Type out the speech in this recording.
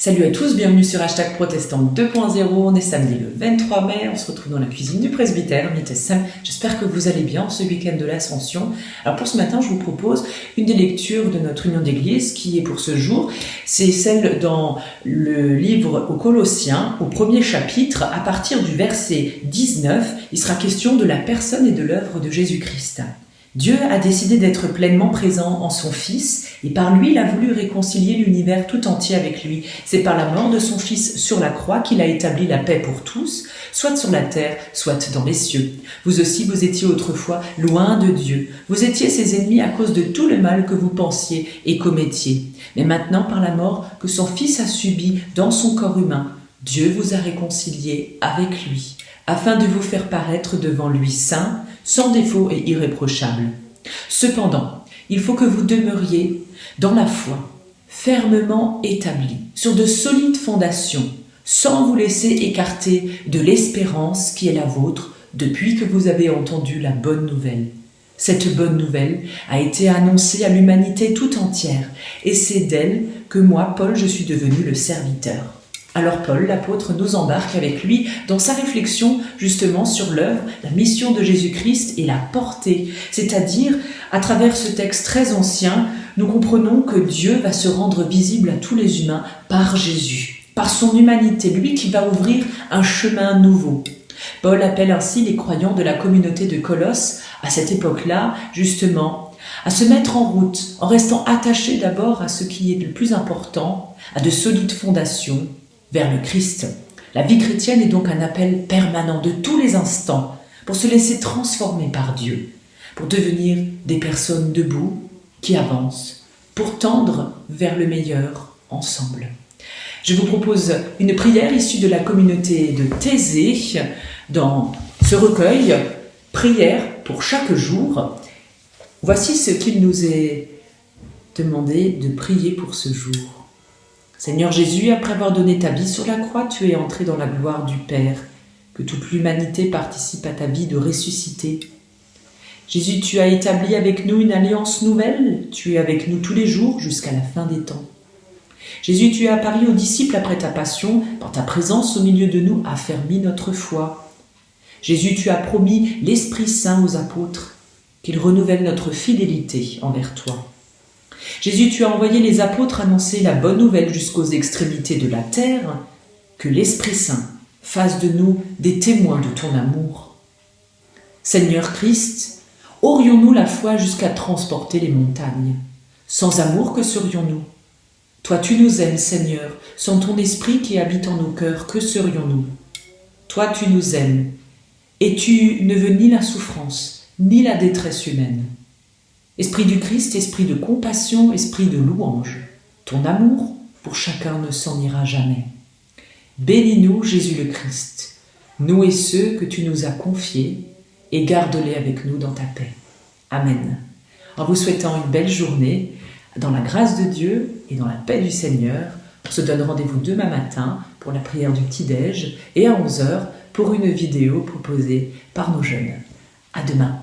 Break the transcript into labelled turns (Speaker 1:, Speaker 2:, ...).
Speaker 1: Salut à tous, bienvenue sur Hashtag Protestant 2.0, on est samedi le 23 mai, on se retrouve dans la cuisine du presbytère, j'espère que vous allez bien ce week-end de l'Ascension. Alors pour ce matin, je vous propose une des lectures de notre union d'église qui est pour ce jour, c'est celle dans le livre aux Colossiens, au premier chapitre, à partir du verset 19, il sera question de la personne et de l'œuvre de Jésus-Christ. Dieu a décidé d'être pleinement présent en son Fils et par lui il a voulu réconcilier l'univers tout entier avec lui. C'est par la mort de son Fils sur la croix qu'il a établi la paix pour tous, soit sur la terre, soit dans les cieux. Vous aussi, vous étiez autrefois loin de Dieu. Vous étiez ses ennemis à cause de tout le mal que vous pensiez et commettiez. Mais maintenant, par la mort que son Fils a subie dans son corps humain, Dieu vous a réconciliés avec lui, afin de vous faire paraître devant lui saint, sans défaut et irréprochable. Cependant, il faut que vous demeuriez dans la foi, fermement établis, sur de solides fondations, sans vous laisser écarter de l'espérance qui est la vôtre depuis que vous avez entendu la bonne nouvelle. Cette bonne nouvelle a été annoncée à l'humanité tout entière, et c'est d'elle que moi, Paul, je suis devenu le serviteur. Alors Paul, l'apôtre, nous embarque avec lui dans sa réflexion justement sur l'œuvre, la mission de Jésus-Christ et la portée. C'est-à-dire, à travers ce texte très ancien, nous comprenons que Dieu va se rendre visible à tous les humains par Jésus, par son humanité, lui qui va ouvrir un chemin nouveau. Paul appelle ainsi les croyants de la communauté de Colosse, à cette époque-là, justement, à se mettre en route, en restant attachés d'abord à ce qui est le plus important, à de solides fondations, vers le Christ. La vie chrétienne est donc un appel permanent de tous les instants pour se laisser transformer par Dieu, pour devenir des personnes debout qui avancent, pour tendre vers le meilleur ensemble. Je vous propose une prière issue de la communauté de Thésée dans ce recueil, prière pour chaque jour. Voici ce qu'il nous est demandé de prier pour ce jour. Seigneur Jésus, après avoir donné ta vie sur la croix, tu es entré dans la gloire du Père, que toute l'humanité participe à ta vie de ressuscité. Jésus, tu as établi avec nous une alliance nouvelle, tu es avec nous tous les jours jusqu'à la fin des temps. Jésus, tu es apparu aux disciples après ta passion, par ta présence au milieu de nous, affermis notre foi. Jésus, tu as promis l'Esprit Saint aux apôtres, qu'il renouvelle notre fidélité envers toi. Jésus, tu as envoyé les apôtres annoncer la bonne nouvelle jusqu'aux extrémités de la terre, que l'Esprit Saint fasse de nous des témoins de ton amour. Seigneur Christ, aurions-nous la foi jusqu'à transporter les montagnes? Sans amour, que serions-nous? Toi, tu nous aimes, Seigneur, sans ton esprit qui habite en nos cœurs, que serions-nous? Toi, tu nous aimes, et tu ne veux ni la souffrance, ni la détresse humaine. Esprit du Christ, esprit de compassion, esprit de louange, ton amour pour chacun ne s'en ira jamais. Bénis-nous, Jésus le Christ, nous et ceux que tu nous as confiés, et garde-les avec nous dans ta paix. Amen. En vous souhaitant une belle journée, dans la grâce de Dieu et dans la paix du Seigneur, on se donne rendez-vous demain matin pour la prière du petit-déj et à 11h pour une vidéo proposée par nos jeunes. À demain.